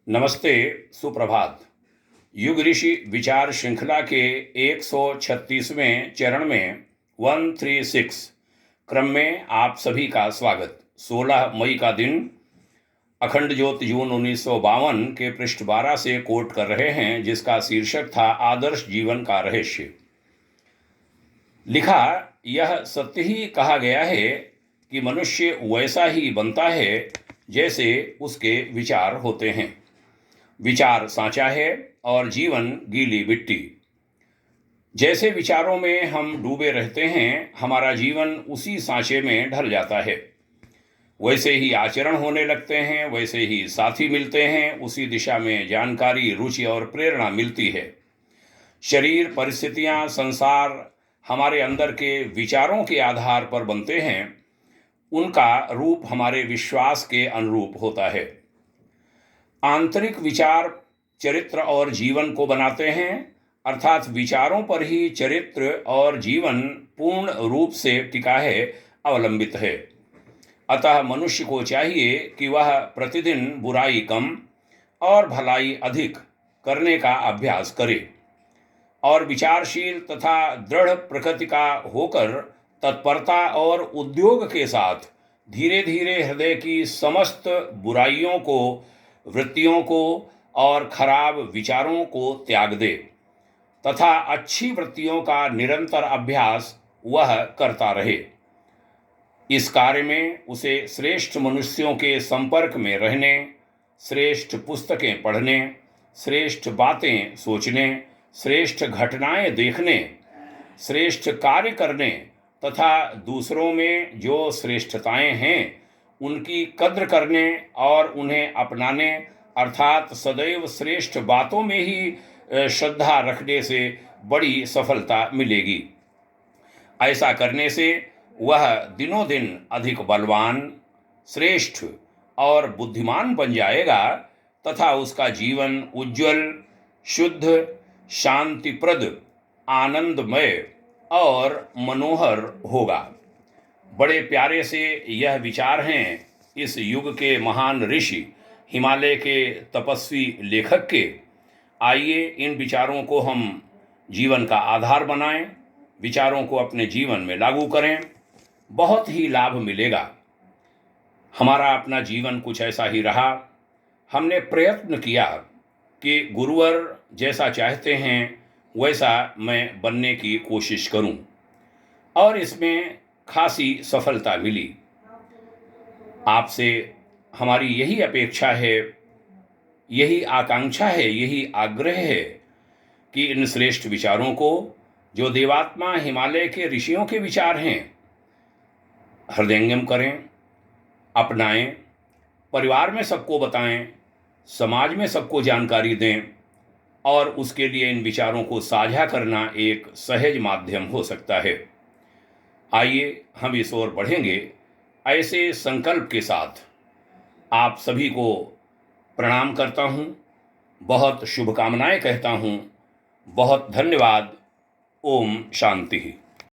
नमस्ते, सुप्रभात। युग ऋषि विचार श्रृंखला के 136वें चरण में 136 क्रम में आप सभी का स्वागत। 16 मई का दिन, अखंड ज्योत, जून 1952 के पृष्ठ 12 से कोट कर रहे हैं, जिसका शीर्षक था आदर्श जीवन का रहस्य। लिखा, यह सत्य ही कहा गया है कि मनुष्य वैसा ही बनता है जैसे उसके विचार होते हैं। विचार सांचा है और जीवन गीली मिट्टी। जैसे विचारों में हम डूबे रहते हैं, हमारा जीवन उसी सांचे में ढल जाता है। वैसे ही आचरण होने लगते हैं, वैसे ही साथी मिलते हैं, उसी दिशा में जानकारी, रुचि और प्रेरणा मिलती है। शरीर, परिस्थितियां, संसार हमारे अंदर के विचारों के आधार पर बनते हैं। उनका रूप हमारे विश्वास के अनुरूप होता है। आंतरिक विचार चरित्र और जीवन को बनाते हैं, अर्थात विचारों पर ही चरित्र और जीवन पूर्ण रूप से टिका है, अवलंबित है। अतः मनुष्य को चाहिए कि वह प्रतिदिन बुराई कम और भलाई अधिक करने का अभ्यास करे और विचारशील तथा दृढ़ प्रकृति का होकर तत्परता और उद्योग के साथ धीरे धीरे हृदय की समस्त बुराइयों को, वृत्तियों को और खराब विचारों को त्याग दे तथा अच्छी वृत्तियों का निरंतर अभ्यास वह करता रहे। इस कार्य में उसे श्रेष्ठ मनुष्यों के संपर्क में रहने, श्रेष्ठ पुस्तकें पढ़ने, श्रेष्ठ बातें सोचने, श्रेष्ठ घटनाएं देखने, श्रेष्ठ कार्य करने तथा दूसरों में जो श्रेष्ठताएं हैं उनकी कद्र करने और उन्हें अपनाने, अर्थात सदैव श्रेष्ठ बातों में ही श्रद्धा रखने से बड़ी सफलता मिलेगी। ऐसा करने से वह दिनों दिन अधिक बलवान, श्रेष्ठ और बुद्धिमान बन जाएगा तथा उसका जीवन उज्जवल, शुद्ध, शांतिप्रद, आनंदमय और मनोहर होगा। बड़े प्यारे से यह विचार हैं इस युग के महान ऋषि, हिमालय के तपस्वी लेखक के। आइए इन विचारों को हम जीवन का आधार बनाएं, विचारों को अपने जीवन में लागू करें, बहुत ही लाभ मिलेगा। हमारा अपना जीवन कुछ ऐसा ही रहा। हमने प्रयत्न किया कि गुरुवर जैसा चाहते हैं वैसा मैं बनने की कोशिश करूं और इसमें खासी सफलता मिली। आपसे हमारी यही अपेक्षा है, यही आकांक्षा है, यही आग्रह है कि इन श्रेष्ठ विचारों को, जो देवात्मा हिमालय के ऋषियों के विचार हैं, हृदयंगम करें, अपनाएं, परिवार में सबको बताएं, समाज में सबको जानकारी दें और उसके लिए इन विचारों को साझा करना एक सहज माध्यम हो सकता है। आइए हम इस ओर बढ़ेंगे। ऐसे संकल्प के साथ आप सभी को प्रणाम करता हूँ, बहुत शुभकामनाएं कहता हूँ। बहुत धन्यवाद। ओम शांति।